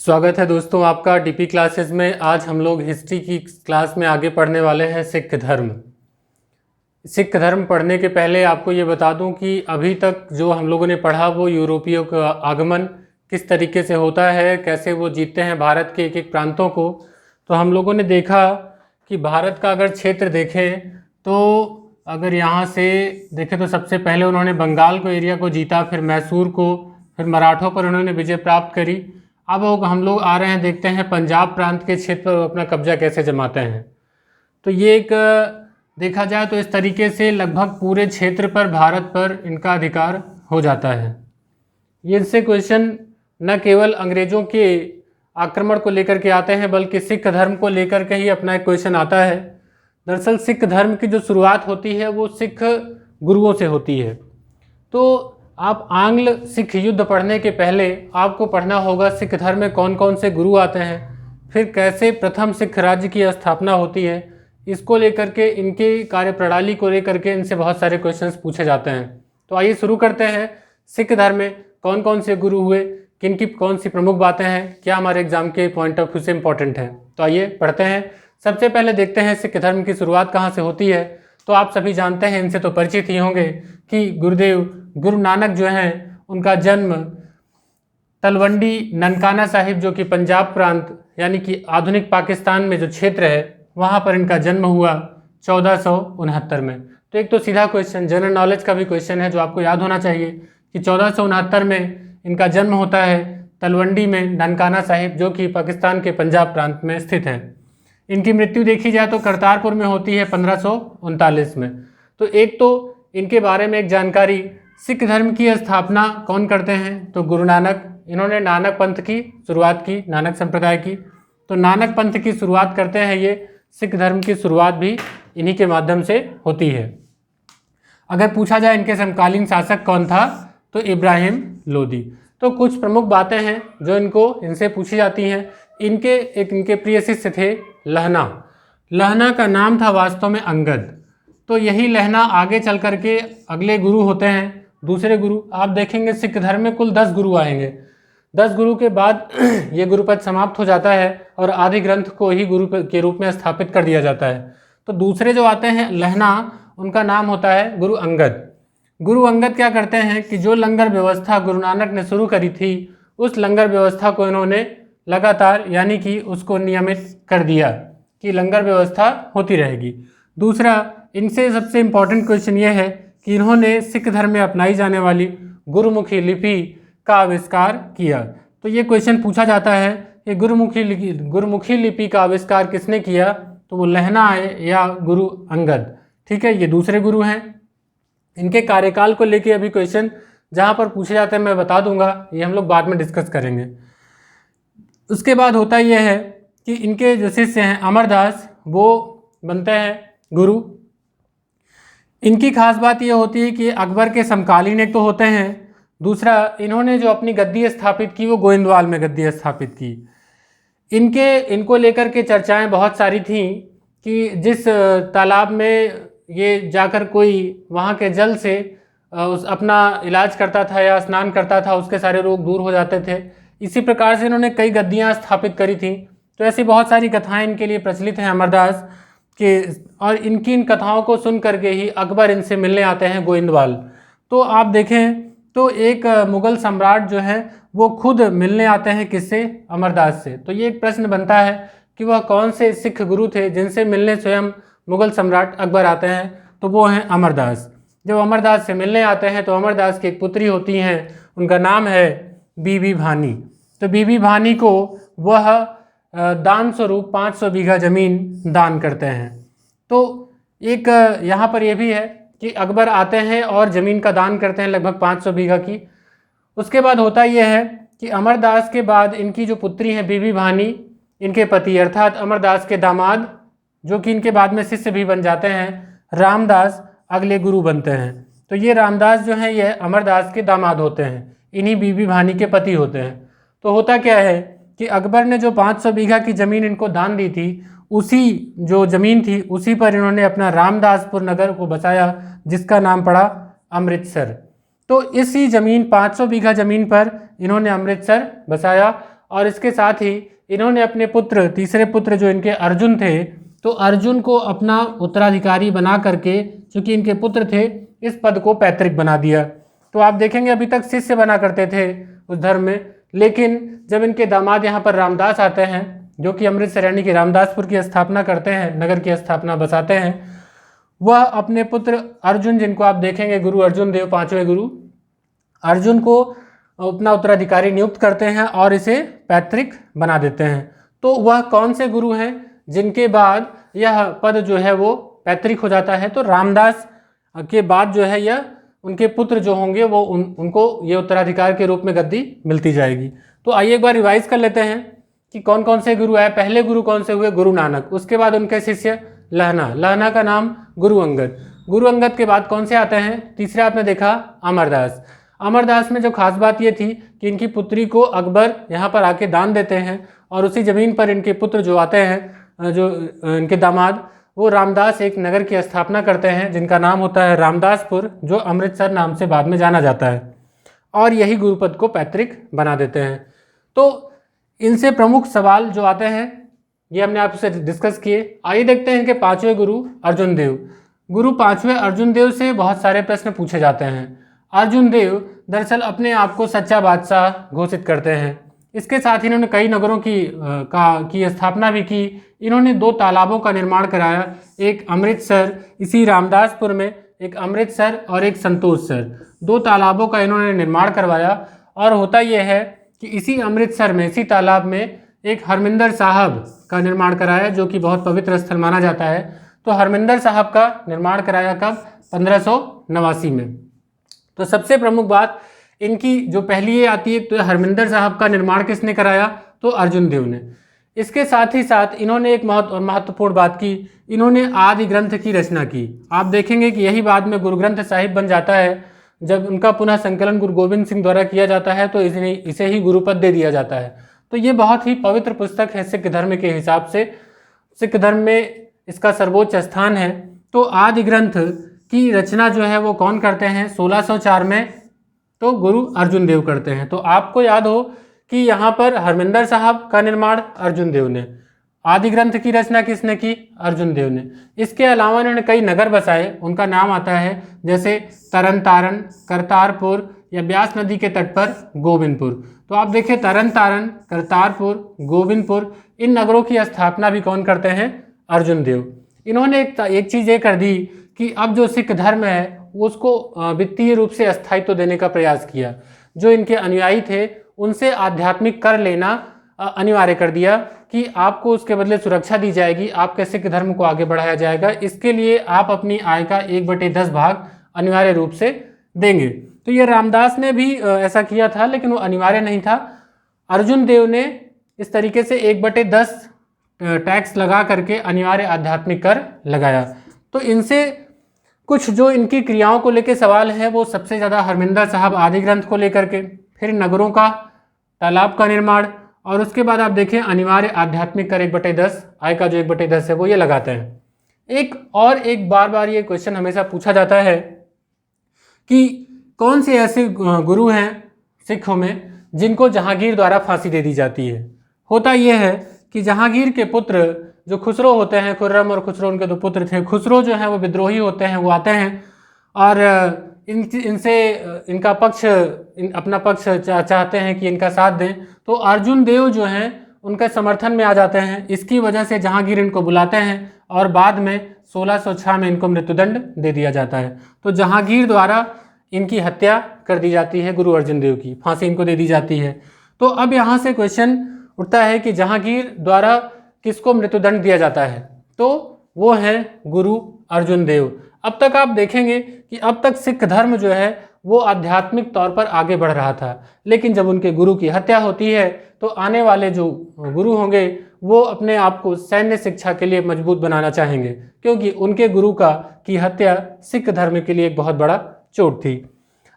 स्वागत है दोस्तों आपका डीपी क्लासेस में। आज हम लोग हिस्ट्री की क्लास में आगे पढ़ने वाले हैं सिख धर्म। सिख धर्म पढ़ने के पहले आपको ये बता दूं कि अभी तक जो हम लोगों ने पढ़ा वो यूरोपियों का आगमन किस तरीके से होता है, कैसे वो जीतते हैं भारत के एक एक प्रांतों को। तो हम लोगों ने देखा कि भारत का अगर क्षेत्र देखें तो अगर यहाँ से देखें तो सबसे पहले उन्होंने बंगाल को एरिया को जीता, फिर मैसूर को, फिर मराठों पर उन्होंने विजय प्राप्त करी। अब हम लोग आ रहे हैं, देखते हैं पंजाब प्रांत के क्षेत्र पर अपना कब्जा कैसे जमाते हैं। तो ये एक देखा जाए तो इस तरीके से लगभग पूरे क्षेत्र पर भारत पर इनका अधिकार हो जाता है। ये इनसे क्वेश्चन न केवल अंग्रेज़ों के आक्रमण को लेकर के आते हैं बल्कि सिख धर्म को लेकर के ही अपना एक क्वेश्चन आता है। दरअसल सिख धर्म की जो शुरुआत होती है वो सिख गुरुओं से होती है। तो आप आंग्ल सिख युद्ध पढ़ने के पहले आपको पढ़ना होगा सिख धर्म में कौन कौन से गुरु आते हैं, फिर कैसे प्रथम सिख राज्य की स्थापना होती है। इसको लेकर के, इनके कार्यप्रणाली को लेकर के इनसे बहुत सारे क्वेश्चंस पूछे जाते हैं। तो आइए शुरू करते हैं। सिख धर्म में कौन कौन से गुरु हुए, किन की कौन सी प्रमुख बातें हैं, क्या हमारे एग्जाम के पॉइंट ऑफ व्यू से इंपॉर्टेंट है। तो आइए पढ़ते हैं। सबसे पहले देखते हैं सिख धर्म की शुरुआत कहाँ से होती है। तो आप सभी जानते हैं, इनसे तो परिचित ही होंगे कि गुरु नानक जो हैं उनका जन्म तलवंडी ननकाना साहिब जो कि पंजाब प्रांत यानी कि आधुनिक पाकिस्तान में जो क्षेत्र है वहाँ पर इनका जन्म हुआ 1469 में। तो एक तो सीधा क्वेश्चन, जनरल नॉलेज का भी क्वेश्चन है जो आपको याद होना चाहिए कि 1469 में इनका जन्म होता है तलवंडी में ननकाना साहिब जो कि पाकिस्तान के पंजाब प्रांत में स्थित है। इनकी मृत्यु देखी जाए तो करतारपुर में होती है 1539 में। तो एक तो इनके बारे में एक जानकारी, सिख धर्म की स्थापना कौन करते हैं तो गुरु नानक। इन्होंने नानक पंथ की शुरुआत की, नानक संप्रदाय की। तो नानक पंथ की शुरुआत करते हैं ये। सिख धर्म की शुरुआत भी इन्हीं के माध्यम से होती है। अगर पूछा जाए इनके समकालीन शासक कौन था तो इब्राहिम लोदी। तो कुछ प्रमुख बातें हैं जो इनसे पूछी जाती हैं। इनके प्रिय शिष्य थे लहना। लहना का नाम था वास्तव में अंगद। तो यही लहना आगे चल करके अगले गुरु होते हैं। दूसरे गुरु आप देखेंगे सिख धर्म में कुल 10 गुरु आएंगे। 10 गुरु के बाद ये गुरुपद समाप्त हो जाता है और आदि ग्रंथ को ही गुरु के रूप में स्थापित कर दिया जाता है। तो दूसरे जो आते हैं लहना, उनका नाम होता है गुरु अंगद। गुरु अंगद क्या करते हैं कि जो लंगर व्यवस्था गुरु नानक ने शुरू करी थी उस लंगर व्यवस्था को इन्होंने लगातार यानी कि उसको नियमित कर दिया कि लंगर व्यवस्था होती रहेगी। दूसरा, इनसे सबसे इम्पॉर्टेंट क्वेश्चन ये है कि इन्होंने सिख धर्म में अपनाई जाने वाली गुरुमुखी लिपि का आविष्कार किया। तो ये क्वेश्चन पूछा जाता है कि गुरुमुखी लिपि का आविष्कार किसने किया, तो वो लहना है या गुरु अंगद। ठीक है, ये दूसरे गुरु हैं। इनके कार्यकाल को लेके अभी क्वेश्चन जहाँ पर पूछे जाते हैं मैं बता दूंगा, ये हम लोग बाद में डिस्कस करेंगे। उसके बाद होता यह है कि इनके जो शिष्य हैं अमरदास, वो बनते हैं गुरु। इनकी खास बात यह होती है कि अकबर के समकालीन एक तो होते हैं, दूसरा इन्होंने जो अपनी गद्दी स्थापित की वो गोविंदवाल में गद्दी स्थापित की। इनको लेकर के चर्चाएं बहुत सारी थीं कि जिस तालाब में ये जाकर कोई वहाँ के जल से अपना इलाज करता था या स्नान करता था उसके सारे रोग दूर हो जाते थे। इसी प्रकार से इन्होंने कई गद्दियाँ स्थापित करी थी। तो ऐसी बहुत सारी कथाएं इनके लिए प्रचलित हैं अमरदास के, और इनकी इन कथाओं को सुन करके ही अकबर इनसे मिलने आते हैं गोविंदवाल। तो आप देखें तो एक मुग़ल सम्राट जो है वो खुद मिलने आते हैं किससे, अमरदास से। तो ये एक प्रश्न बनता है कि वह कौन से सिख गुरु थे जिनसे मिलने स्वयं मुग़ल सम्राट अकबर आते हैं, तो वो हैं अमरदास। जब अमरदास से मिलने आते हैं तो अमरदास की एक पुत्री होती हैं, उनका नाम है बीबी भानी। तो बीबी भानी को वह दान स्वरूप 500 बीघा ज़मीन दान करते हैं। तो एक यहाँ पर यह भी है कि अकबर आते हैं और ज़मीन का दान करते हैं लगभग 500 बीघा की। उसके बाद होता यह है कि अमरदास के बाद इनकी जो पुत्री है बीबी भानी, इनके पति अर्थात अमरदास के दामाद जो कि इनके बाद में शिष्य भी बन जाते हैं, रामदास अगले गुरु बनते हैं। तो ये रामदास जो हैं ये अमरदास के दामाद होते हैं, इन्हीं बीबी भानी के पति होते हैं। तो होता क्या है कि अकबर ने जो 500 बीघा की ज़मीन इनको दान दी थी, उसी जो ज़मीन थी उसी पर इन्होंने अपना रामदासपुर नगर को बसाया जिसका नाम पड़ा अमृतसर। तो इसी ज़मीन 500 बीघा ज़मीन पर इन्होंने अमृतसर बसाया और इसके साथ ही इन्होंने अपने पुत्र, तीसरे पुत्र जो इनके अर्जुन थे, तो अर्जुन को अपना उत्तराधिकारी बना करके, चूँकि इनके पुत्र थे, इस पद को पैतृक बना दिया। तो आप देखेंगे अभी तक शिष्य बना करते थे उस धर्म में, लेकिन जब इनके दामाद यहाँ पर रामदास आते हैं, जो कि अमृतसर यानी कि रामदासपुर की स्थापना करते हैं, नगर की स्थापना बसाते हैं, वह अपने पुत्र अर्जुन, जिनको आप देखेंगे गुरु अर्जुन देव, पांचवें गुरु अर्जुन को अपना उत्तराधिकारी नियुक्त करते हैं और इसे पैतृक बना देते हैं। तो वह कौन से गुरु हैं जिनके बाद यह पद जो है वो पैतृक हो जाता है? तो रामदास के बाद जो है यह उनके पुत्र जो होंगे वो उनको ये उत्तराधिकार के रूप में गद्दी मिलती जाएगी। तो आइए एक बार रिवाइज कर लेते हैं कि कौन कौन से गुरु आए। पहले गुरु कौन से हुए? गुरु नानक। उसके बाद उनके शिष्य लहना, लहना का नाम गुरु अंगद। गुरु अंगद के बाद कौन से आते हैं? तीसरे आपने देखा अमरदास। अमरदास में जो खास बात ये थी कि इनकी पुत्री को अकबर यहाँ पर आके दान देते हैं और उसी ज़मीन पर इनके पुत्र जो आते हैं, जो इनके दामाद, वो रामदास एक नगर की स्थापना करते हैं जिनका नाम होता है रामदासपुर, जो अमृतसर नाम से बाद में जाना जाता है, और यही गुरुपद को पैतृक बना देते हैं। तो इनसे प्रमुख सवाल जो आते हैं ये हमने आपसे डिस्कस किए। आइए देखते हैं कि पांचवें गुरु अर्जुन देव। गुरु पांचवें अर्जुन देव से बहुत सारे प्रश्न पूछे जाते हैं। अर्जुन देव दरअसल अपने आप को सच्चा बादशाह घोषित करते हैं। इसके साथ ही इन्होंने कई नगरों की स्थापना भी की। इन्होंने 2 तालाबों का निर्माण कराया, एक अमृतसर इसी रामदासपुर में, एक अमृतसर और एक संतोषसर। 2 तालाबों का इन्होंने निर्माण करवाया। और होता यह है कि इसी अमृतसर में, इसी तालाब में एक हरमिंदर साहब का निर्माण कराया, जो कि बहुत पवित्र स्थल माना जाता है। तो हरमिंदर साहब का निर्माण कराया कब? 1589 में। तो सबसे प्रमुख बात इनकी जो पहली ये आती है, तो हरमिंदर साहब का निर्माण किसने कराया? तो अर्जुन देव ने। इसके साथ ही साथ इन्होंने एक महत्वपूर्ण बात की, इन्होंने आदि ग्रंथ की रचना की। आप देखेंगे कि यही बाद में गुरु ग्रंथ साहिब बन जाता है। जब उनका पुनः संकलन गुरु गोविंद सिंह द्वारा किया जाता है तो इसे ही गुरुपद दे दिया जाता है। तो ये बहुत ही पवित्र पुस्तक है सिख धर्म के हिसाब से। सिख धर्म में इसका सर्वोच्च स्थान है। तो आदि ग्रंथ की रचना जो है वो कौन करते हैं? 1604 में तो गुरु अर्जुन देव करते हैं। तो आपको याद हो कि यहाँ पर हरमिंदर साहब का निर्माण अर्जुन देव ने, आदि ग्रंथ की रचना किसने की? अर्जुन देव ने। इसके अलावा इन्होंने कई नगर बसाए, उनका नाम आता है जैसे तरन तारण, करतारपुर या ब्यास नदी के तट पर गोविंदपुर। तो आप देखिए तरन तारण, करतारपुर, गोविंदपुर, इन नगरों की स्थापना भी कौन करते हैं? अर्जुन देव। इन्होंने एक चीज़ ये कर दी कि अब जो सिख धर्म है उसको वित्तीय रूप से स्थायित्व देने का प्रयास किया। जो इनके अनुयायी थे उनसे आध्यात्मिक कर लेना अनिवार्य कर दिया कि आपको उसके बदले सुरक्षा दी जाएगी, आपके सिख धर्म को आगे बढ़ाया जाएगा। इसके लिए आप अपनी आय का 1/10 भाग अनिवार्य रूप से देंगे। तो ये रामदास ने भी ऐसा किया था, लेकिन वो अनिवार्य नहीं था। अर्जुन देव ने इस तरीके से 1/10 टैक्स लगा करके अनिवार्य आध्यात्मिक कर लगाया। तो इनसे कुछ जो इनकी क्रियाओं को लेकर सवाल है वो सबसे ज़्यादा हरमिंदर साहब आदि ग्रंथ को लेकर के, फिर नगरों का, तालाब का निर्माण, और उसके बाद आप देखें अनिवार्य आध्यात्मिक कर 1/10, आय का जो 1/10 है वो ये लगाते हैं। एक बार ये क्वेश्चन हमेशा पूछा जाता है कि कौन से ऐसे गुरु हैं सिखों में जिनको जहांगीर द्वारा फांसी दे दी जाती है। होता यह है कि जहांगीर के पुत्र जो खुसरो होते हैं, खुर्रम और खुसरो उनके 2 पुत्र थे। खुसरो जो हैं वो विद्रोही होते हैं, वो आते हैं और इनसे इनका पक्ष, अपना पक्ष चाहते हैं कि इनका साथ दें। तो अर्जुन देव जो हैं उनके समर्थन में आ जाते हैं। इसकी वजह से जहांगीर इनको बुलाते हैं और बाद में 1606 में इनको मृत्युदंड दे दिया जाता है। तो जहांगीर द्वारा इनकी हत्या कर दी जाती है, गुरु अर्जुन देव की फांसी इनको दे दी जाती है। तो अब यहाँ से क्वेश्चन उठता है कि जहांगीर द्वारा किसको मृत्युदंड दिया जाता है? तो वो है गुरु अर्जुन देव। अब तक आप देखेंगे कि अब तक सिख धर्म जो है वो आध्यात्मिक तौर पर आगे बढ़ रहा था, लेकिन जब उनके गुरु की हत्या होती है तो आने वाले जो गुरु होंगे वो अपने आप को सैन्य शिक्षा के लिए मजबूत बनाना चाहेंगे, क्योंकि उनके गुरु की हत्या सिख धर्म के लिए एक बहुत बड़ा चोट थी।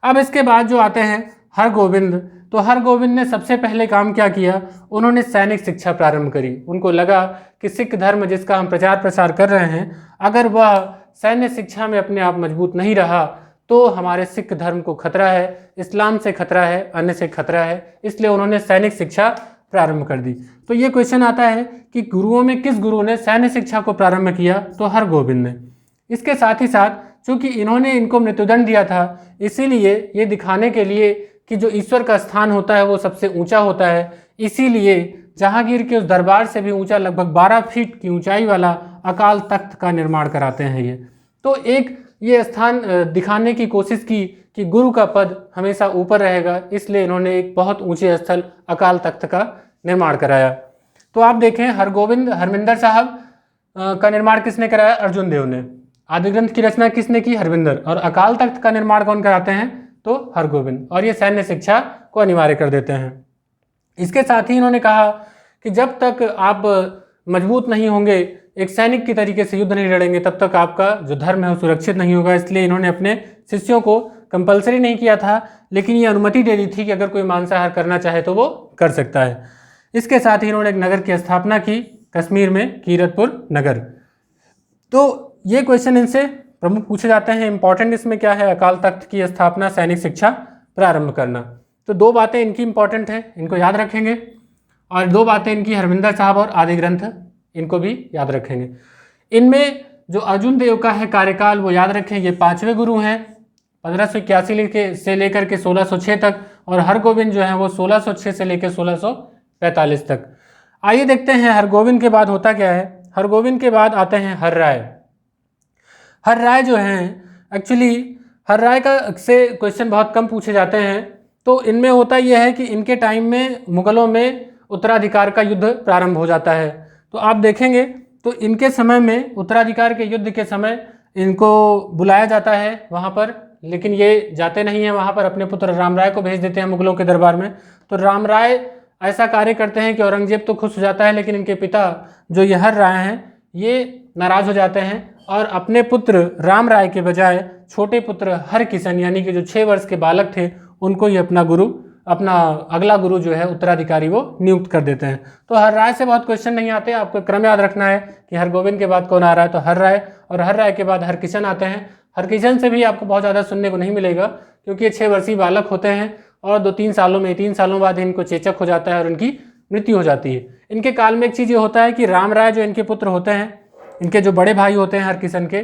अब इसके बाद जो आते हैं हरगोविंद, तो हरगोविंद ने सबसे पहले काम क्या किया? उन्होंने सैनिक शिक्षा प्रारंभ करी। उनको लगा कि सिख धर्म जिसका हम प्रचार प्रसार कर रहे हैं, अगर वह सैन्य शिक्षा में अपने आप मजबूत नहीं रहा तो हमारे सिख धर्म को खतरा है, इस्लाम से खतरा है, अन्य से खतरा है। इसलिए उन्होंने सैनिक शिक्षा प्रारंभ कर दी। तो ये क्वेश्चन आता है कि गुरुओं में किस गुरु ने सैन्य शिक्षा को प्रारंभ किया, तो हरगोविंद ने। इसके साथ ही साथ चूंकि इन्होंने इनको मृत्युदंड दिया था, इसीलिए ये दिखाने के लिए कि जो ईश्वर का स्थान होता है वो सबसे ऊंचा होता है, इसीलिए जहांगीर के उस दरबार से भी ऊंचा लगभग 12 फीट की ऊंचाई वाला अकाल तख्त का निर्माण कराते हैं ये। तो एक ये स्थान दिखाने की कोशिश की कि गुरु का पद हमेशा ऊपर रहेगा, इसलिए इन्होंने एक बहुत ऊंचे स्थल अकाल तख्त का निर्माण कराया। तो आप देखें, हरगोविंद हरमिंदर साहब का निर्माण किसने कराया? अर्जुन देव ने। आदि ग्रंथ की रचना किसने की? हरविंदर। और अकाल तख्त का निर्माण कौन कराते हैं? तो हरगोविंद। और ये सैन्य शिक्षा को अनिवार्य कर देते हैं। इसके साथ ही इन्होंने कहा कि जब तक आप मजबूत नहीं होंगे, एक सैनिक की तरीके से युद्ध नहीं लड़ेंगे, तब तक आपका जो धर्म है वो सुरक्षित नहीं होगा। इसलिए इन्होंने अपने शिष्यों को कंपलसरी नहीं किया था, लेकिन ये अनुमति दे दी थी कि अगर कोई मांसाहार करना चाहे तो वो कर सकता है। इसके साथ ही इन्होंने एक नगर की स्थापना की कश्मीर में, कीरतपुर नगर। तो ये क्वेश्चन इनसे प्रमुख पूछे जाते हैं। इंपॉर्टेंट इसमें क्या है? अकाल तख्त की स्थापना, सैनिक शिक्षा प्रारंभ करना। तो दो बातें इनकी इंपॉर्टेंट हैं, इनको याद रखेंगे। और दो बातें इनकी हरविंदर साहब और आदि ग्रंथ, इनको भी याद रखेंगे। इनमें जो अर्जुन देव का है कार्यकाल वो याद रखें, ये 5वें गुरु हैं, 1581 से लेकर के 1606 तक। और हरगोविंद जो है वो 1606 से लेकर 1645 तक। आइए देखते हैं हरगोविंद के बाद होता क्या है। हरगोविंद के बाद आते हैं हर्राय। हर्राय जो हैं, एक्चुअली हर्राय का से क्वेश्चन बहुत कम पूछे जाते हैं। तो इनमें होता यह है कि इनके टाइम में मुगलों में उत्तराधिकार का युद्ध प्रारंभ हो जाता है। तो आप देखेंगे तो इनके समय में, उत्तराधिकार के युद्ध के समय, इनको बुलाया जाता है वहाँ पर, लेकिन ये जाते नहीं हैं वहाँ पर, अपने पुत्र राम राय को भेज देते हैं मुगलों के दरबार में। तो राम राय ऐसा कार्य करते हैं कि औरंगजेब तो खुश हो जाता है, लेकिन इनके पिता जो ये हर्राय हैं ये नाराज़ हो जाते हैं और अपने पुत्र राम राय के बजाय छोटे पुत्र हरकिशन, यानी कि जो 6 वर्ष के बालक थे, उनको ही अपना गुरु, अपना अगला गुरु जो है उत्तराधिकारी वो नियुक्त कर देते हैं। तो हर्राय से बहुत क्वेश्चन नहीं आते, आपको क्रम याद रखना है कि हरगोविंद के बाद कौन आ रहा है, तो हर्राय, और हर्राय के बाद हरकिशन आते हैं। हरकिशन से भी आपको बहुत ज़्यादा सुनने को नहीं मिलेगा, क्योंकि ये 6 वर्षीय बालक होते हैं और 2-3 सालों में, 3 सालों बाद इनको चेचक हो जाता है और उनकी मृत्यु हो जाती है। इनके काल में एक चीज़ ये होता है कि राम राय जो इनके पुत्र होते हैं, इनके जो बड़े भाई होते हैं हरकिशन के,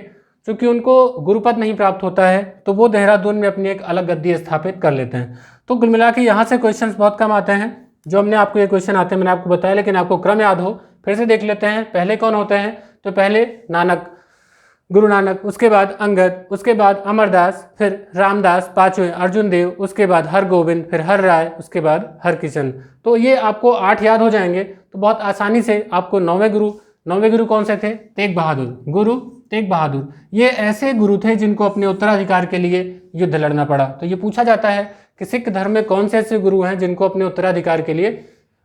चूँकि उनको गुरुपद नहीं प्राप्त होता है, तो वो देहरादून में अपनी एक अलग गद्दी स्थापित कर लेते हैं। तो कुल मिला के यहाँ से क्वेश्चंस बहुत कम आते हैं। जो हमने आपको ये क्वेश्चन आते हैं मैंने आपको बताया, लेकिन आपको क्रम याद हो, फिर से देख लेते हैं। पहले कौन होते हैं? तो पहले नानक, गुरु नानक, उसके बाद अंगद, उसके बाद अमरदास, फिर रामदास, 5वें अर्जुन देव, उसके बाद हरगोविंद, फिर हर्राय, उसके बाद हरकिशन। तो ये आपको 8 याद हो जाएंगे। तो बहुत आसानी से आपको 9वें गुरु कौन से थे? तेग बहादुर। गुरु तेग बहादुर ये ऐसे गुरु थे जिनको अपने उत्तराधिकार के लिए युद्ध लड़ना पड़ा। तो ये पूछा जाता है कि सिख धर्म में कौन से ऐसे गुरु हैं जिनको अपने उत्तराधिकार के लिए,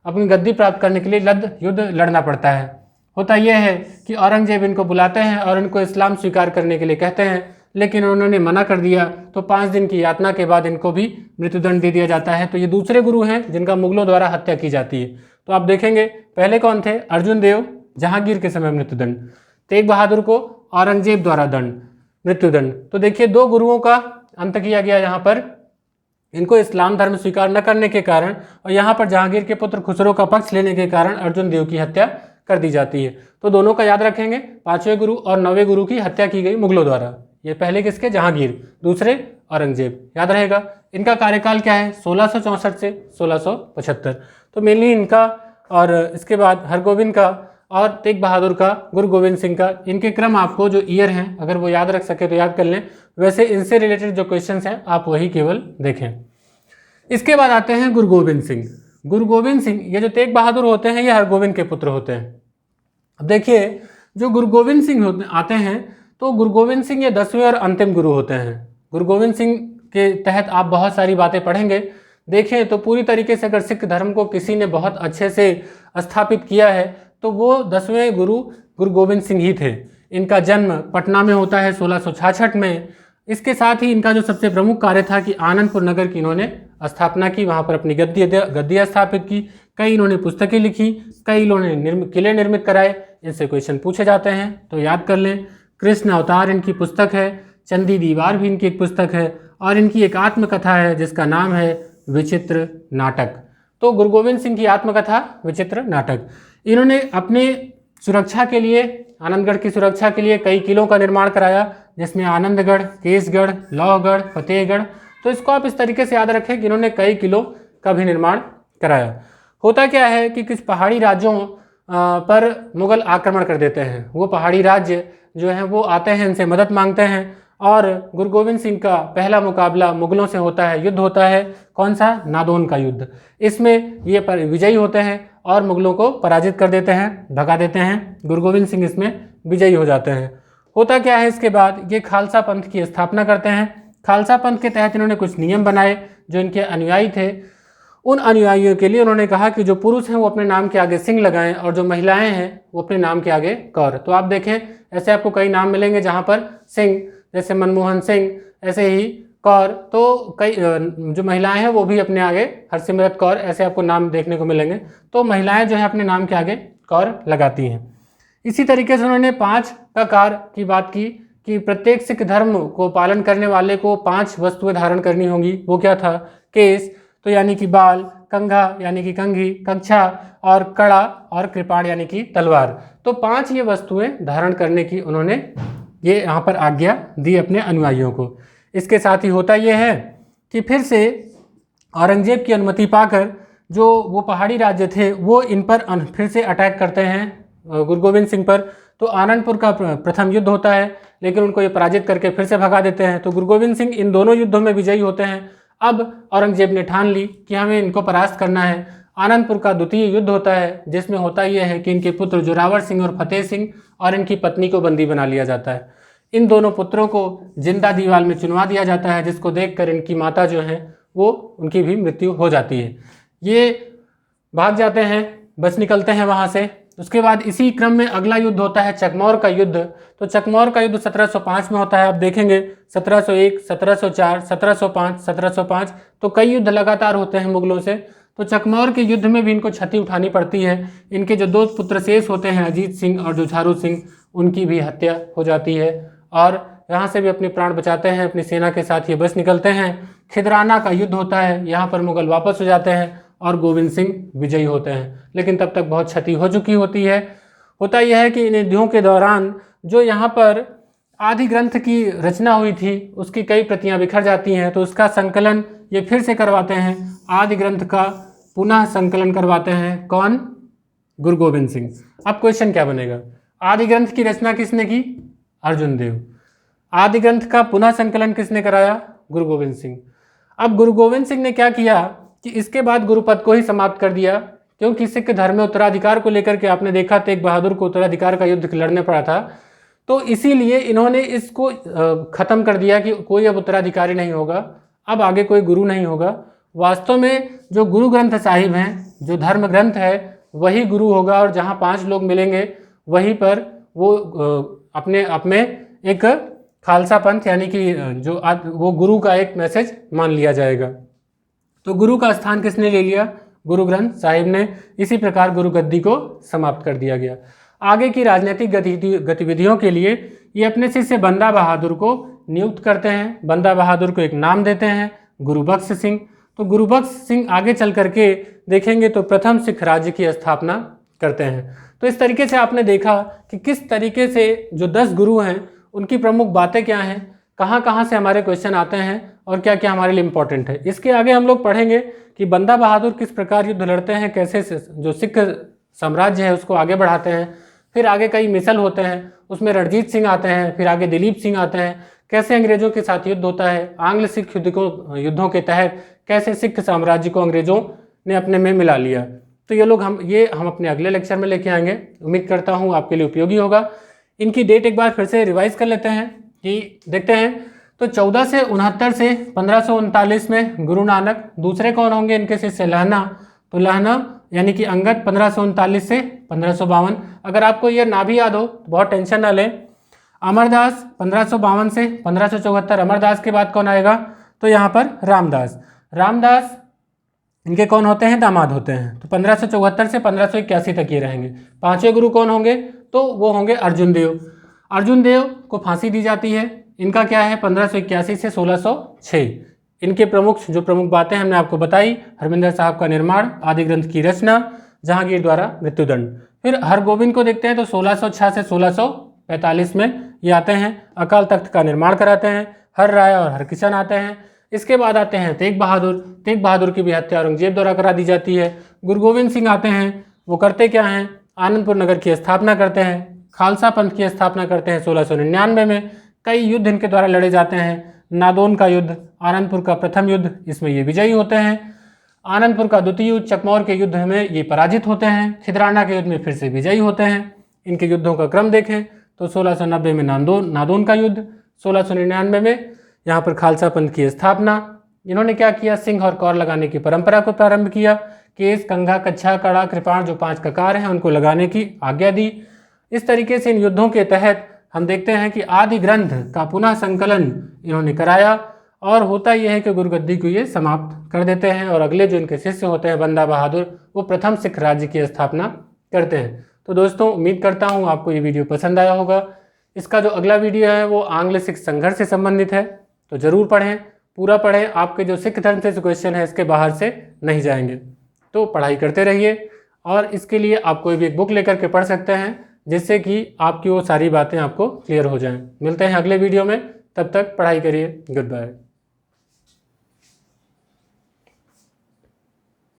अपनी गद्दी प्राप्त करने के लिए युद्ध लड़ना पड़ता है। होता यह है कि औरंगजेब इनको बुलाते हैं और इनको इस्लाम स्वीकार करने के लिए कहते हैं, लेकिन उन्होंने मना कर दिया। तो 5 दिन की यातना के बाद इनको भी मृत्युदंड दे दिया जाता है। तो ये दूसरे गुरु हैं जिनका मुगलों द्वारा हत्या की जाती है। तो आप देखेंगे पहले कौन थे? अर्जुन देव, जहांगीर के समय मृत्युदंड। तेग बहादुर को औरंगजेब द्वारा मृत्युदंड। तो देखिए 2 गुरुओं का अंत किया गया यहाँ पर, इनको इस्लाम धर्म स्वीकार न करने के कारण, और यहाँ पर जहांगीर के पुत्र खुसरो का पक्ष लेने के कारण अर्जुन देव की हत्या कर दी जाती है। तो दोनों का याद रखेंगे, 5वें गुरु और 9वें गुरु की हत्या की गई मुगलों द्वारा। ये पहले किसके? जहांगीर, दूसरे औरंगजेब। याद रहेगा। इनका कार्यकाल क्या है? 1664 से 1675। तो मेनली इनका, और इसके बाद हरगोविंद का और तेग बहादुर का, गुरु गोविंद सिंह का, इनके क्रम आपको जो ईयर हैं अगर वो याद रख सके तो याद कर लें। वैसे इनसे रिलेटेड जो क्वेश्चंस हैं आप वही केवल देखें। इसके बाद आते हैं गुरु गोविंद सिंह। गुरु गोविंद सिंह, ये जो तेग बहादुर होते हैं ये हरगोविंद के पुत्र होते हैं। अब देखिए जो गुरु गोविंद सिंह आते हैं, तो गुरु गोविंद सिंह ये 10वें और अंतिम गुरु होते हैं। गुरु गोविंद सिंह के तहत आप बहुत सारी बातें पढ़ेंगे। देखें तो पूरी तरीके से अगर सिख धर्म को किसी ने बहुत अच्छे से स्थापित किया है तो वो 10वें गुरु गोविंद सिंह ही थे। इनका जन्म पटना में होता है 1666 में। इसके साथ ही इनका जो सबसे प्रमुख कार्य था कि आनंदपुर नगर की इन्होंने स्थापना की, वहाँ पर अपनी गद्दी स्थापित की। कई इन्होंने पुस्तकें लिखी, कई इन्होंने किले निर्मित कराए। इनसे क्वेश्चन पूछे जाते हैं तो याद कर लें। कृष्ण अवतार इनकी पुस्तक है, चंदी दीवार भी इनकी एक पुस्तक है, और इनकी एक आत्मकथा है जिसका नाम है विचित्र नाटक। तो गुरु गोविंद सिंह की आत्मकथा विचित्र नाटक। इन्होंने अपने सुरक्षा के लिए, आनंदगढ़ की सुरक्षा के लिए कई किलों का निर्माण कराया, जिसमें आनंदगढ़, केसगढ़, लौहगढ़, फतेहगढ़। तो इसको आप इस तरीके से याद रखें कि इन्होंने कई किलों का भी निर्माण कराया। होता क्या है कि कुछ पहाड़ी राज्यों पर मुगल आक्रमण कर देते हैं। वो पहाड़ी राज्य जो हैं वो आते हैं, इनसे मदद मांगते हैं और गुरु गोविंद सिंह का पहला मुकाबला मुगलों से होता है। युद्ध होता है कौन सा? नादौन का युद्ध। इसमें ये विजयी होते हैं और मुगलों को पराजित कर देते हैं, भगा देते हैं। गुरु गोविंद सिंह इसमें विजयी हो जाते हैं। होता क्या है, इसके बाद ये खालसा पंथ की स्थापना करते हैं। खालसा पंथ के तहत इन्होंने कुछ नियम बनाए। जो इनके अनुयायी थे, उन अनुयायियों के लिए उन्होंने कहा कि जो पुरुष हैं वो अपने नाम के आगे सिंह लगाएं और जो महिलाएं हैं वो अपने नाम के आगे कौर। तो आप देखें, ऐसे आपको कई नाम मिलेंगे जहां पर सिंह, जैसे मनमोहन सिंह, ऐसे ही कौर। तो कई जो महिलाएं हैं वो भी अपने आगे हरसिमरत कौर, ऐसे आपको नाम देखने को मिलेंगे। तो महिलाएं जो है अपने नाम के आगे कौर लगाती हैं। इसी तरीके से उन्होंने 5 ककार की बात की कि प्रत्येक सिख धर्म को पालन करने वाले को 5 वस्तुएं धारण करनी होंगी। वो क्या था? केस तो यानी कि बाल, कंघा यानी कि कंघी, कक्षा और कड़ा और कृपाण यानी कि तलवार। तो 5 ये वस्तुएं धारण करने की उन्होंने ये यहाँ पर आज्ञा दी अपने अनुयायियों को। इसके साथ ही होता यह है कि फिर से औरंगजेब की अनुमति पाकर जो वो पहाड़ी राज्य थे वो इन पर फिर से अटैक करते हैं गुरु गोविंद सिंह पर। तो आनंदपुर का प्रथम युद्ध होता है, लेकिन उनको ये पराजित करके फिर से भगा देते हैं। तो गुरु गोविंद सिंह इन दोनों युद्धों में विजयी होते हैं। अब औरंगजेब ने ठान ली कि हमें इनको परास्त करना है। आनंदपुर का द्वितीय युद्ध होता है, जिसमें होता यह है कि इनके पुत्र जोरावर सिंह और फतेह सिंह और इनकी पत्नी को बंदी बना लिया जाता है। इन दोनों पुत्रों को जिंदा दीवार में चुनवा दिया जाता है, जिसको देखकर इनकी माता जो है वो उनकी भी मृत्यु हो जाती है। ये भाग जाते हैं, बच निकलते हैं वहाँ से। उसके बाद इसी क्रम में अगला युद्ध होता है चकमौर का युद्ध। तो चकमौर का युद्ध 1705 में होता है। आप देखेंगे 1701, 1704, 1705, 1705, तो कई युद्ध लगातार होते हैं मुगलों से। तो चकमौर के युद्ध में भी इनको क्षति उठानी पड़ती है। इनके जो 2 पुत्र शेष होते हैं, अजीत सिंह और जुझारू सिंह, उनकी भी हत्या हो जाती है और यहाँ से भी अपने प्राण बचाते हैं। अपनी सेना के साथ ये बच निकलते हैं। खिदराना का युद्ध होता है, यहाँ पर मुगल वापस हो जाते हैं और गोविंद सिंह विजयी होते हैं, लेकिन तब तक बहुत क्षति हो चुकी होती है। होता यह है कि इन युद्धों के दौरान जो यहाँ पर आदि ग्रंथ की रचना हुई थी उसकी कई प्रतियां बिखर जाती हैं। तो उसका संकलन ये फिर से करवाते हैं। आदि ग्रंथ का पुनः संकलन करवाते हैं कौन? गुरु गोविंद सिंह। अब क्वेश्चन क्या बनेगा? आदि ग्रंथ की रचना किसने की? अर्जुन देव। आदि ग्रंथ का पुनः संकलन किसने कराया? गुरु गोविंद सिंह। अब गुरु गोविंद सिंह ने क्या किया कि इसके बाद गुरुपद को ही समाप्त कर दिया, क्योंकि सिख धर्म में उत्तराधिकार को लेकर के आपने देखा तेग बहादुर को उत्तराधिकार का युद्ध लड़ने पड़ा था। तो इसीलिए इन्होंने इसको खत्म कर दिया कि कोई अब उत्तराधिकारी नहीं होगा, अब आगे कोई गुरु नहीं होगा। वास्तव में जो गुरु ग्रंथ साहिब हैं, जो धर्म ग्रंथ है, वही गुरु होगा और जहाँ 5 लोग मिलेंगे वहीं पर वो अपने आप में एक खालसा पंथ यानी कि जो वो गुरु का एक मैसेज मान लिया जाएगा। तो गुरु का स्थान किसने ले लिया? गुरु ग्रंथ साहिब ने। इसी प्रकार गुरु गद्दी को समाप्त कर दिया गया। आगे की राजनीतिक गतिविधियों के लिए ये अपने शिष्य बंदा बहादुर को नियुक्त करते हैं। बंदा बहादुर को एक नाम देते हैं, गुरुबख्श सिंह। तो गुरुबख्श सिंह आगे चल करके देखेंगे तो प्रथम सिख राज्य की स्थापना करते हैं। तो इस तरीके से आपने देखा कि किस तरीके से जो 10 गुरु हैं उनकी प्रमुख बातें क्या हैं, कहाँ कहाँ से हमारे क्वेश्चन आते हैं और क्या क्या हमारे लिए इम्पोर्टेंट है। इसके आगे हम लोग पढ़ेंगे कि बंदा बहादुर किस प्रकार युद्ध लड़ते हैं, कैसे जो सिख साम्राज्य है उसको आगे बढ़ाते हैं। फिर आगे कई मिसल होते हैं, उसमें रणजीत सिंह आते हैं, फिर आगे दिलीप सिंह आते हैं। कैसे अंग्रेजों के साथ युद्ध होता है, आंग्ल सिख युद्धों के तहत कैसे सिख साम्राज्य को अंग्रेजों ने अपने में मिला लिया। तो ये लोग हम अपने अगले लेक्चर में लेके आएंगे। उम्मीद करता हूँ आपके लिए उपयोगी होगा। इनकी डेट एक बार फिर से रिवाइज कर लेते हैं कि देखते हैं। तो 1469 से 1539 में गुरु नानक। दूसरे कौन होंगे इनके शिष्य? लहना। तो लहना यानी कि अंगद 1539 से 1552। अगर आपको ये ना भी याद हो तो बहुत टेंशन ना लें। अमरदास 1552 से 1574। अमरदास के बाद कौन आएगा? तो यहाँ पर रामदास। रामदास इनके कौन होते हैं? दामाद होते हैं। तो 1574 से 1581 तक ये रहेंगे। 5वें गुरु कौन होंगे? तो वो होंगे अर्जुन देव। अर्जुन देव को फांसी दी जाती है। इनका क्या है? 1581 से 1606। इनके जो प्रमुख बातें हमने आपको बताई। हरमिंदर साहब का निर्माण, आदि ग्रंथ की रचना, जहांगीर द्वारा मृत्युदंड। फिर हरगोविंद को देखते हैं तो 1606 से 1645 में ये आते हैं, अकाल तख्त का निर्माण कराते हैं। हर राय और हरकिशन आते हैं। इसके बाद आते हैं तेग बहादुर की भी हत्या औरंगजेब द्वारा करा दी जाती है। गुरु गोविंद सिंह आते हैं, वो करते क्या हैं, आनंदपुर नगर की स्थापना करते हैं, खालसा पंथ की स्थापना करते हैं 1699 में। कई युद्ध इनके द्वारा लड़े जाते हैं। नादौन का युद्ध, आनंदपुर का प्रथम युद्ध, इसमें ये विजयी होते हैं। आनंदपुर का द्वितीय युद्ध, चकमौर के युद्ध में ये पराजित होते हैं। खिदराना के युद्ध में फिर से विजयी होते हैं। इनके युद्धों का क्रम देखें तो 1690 में नादौन का युद्ध, 1699 में यहाँ पर खालसा पंथ की स्थापना। इन्होंने क्या किया, सिंह और कौर लगाने की परंपरा को प्रारंभ किया। केस, कंघा, कच्छा, कड़ा, कृपाण, जो 5 ककार हैं उनको लगाने की आज्ञा दी। इस तरीके से इन युद्धों के तहत हम देखते हैं कि आदि ग्रंथ का पुनः संकलन इन्होंने कराया, और होता यह है कि गुरुगद्दी को ये समाप्त कर देते हैं, और अगले जो इनके शिष्य होते हैं बंदा बहादुर, वो प्रथम सिख राज्य की स्थापना करते हैं। तो दोस्तों, उम्मीद करता हूँ आपको ये वीडियो पसंद आया होगा। इसका जो अगला वीडियो है वो आंग्ल सिख संघर्ष से संबंधित है, तो ज़रूर पढ़ें, पूरा पढ़ें। आपके जो सिख धर्म से क्वेश्चन है इसके बाहर से नहीं जाएंगे, तो पढ़ाई करते रहिए। और इसके लिए आप कोई भी एक बुक लेकर के पढ़ सकते हैं, जिससे कि आपकी वो सारी बातें आपको क्लियर हो जाएं। मिलते हैं अगले वीडियो में, तब तक पढ़ाई करिए। Good bye.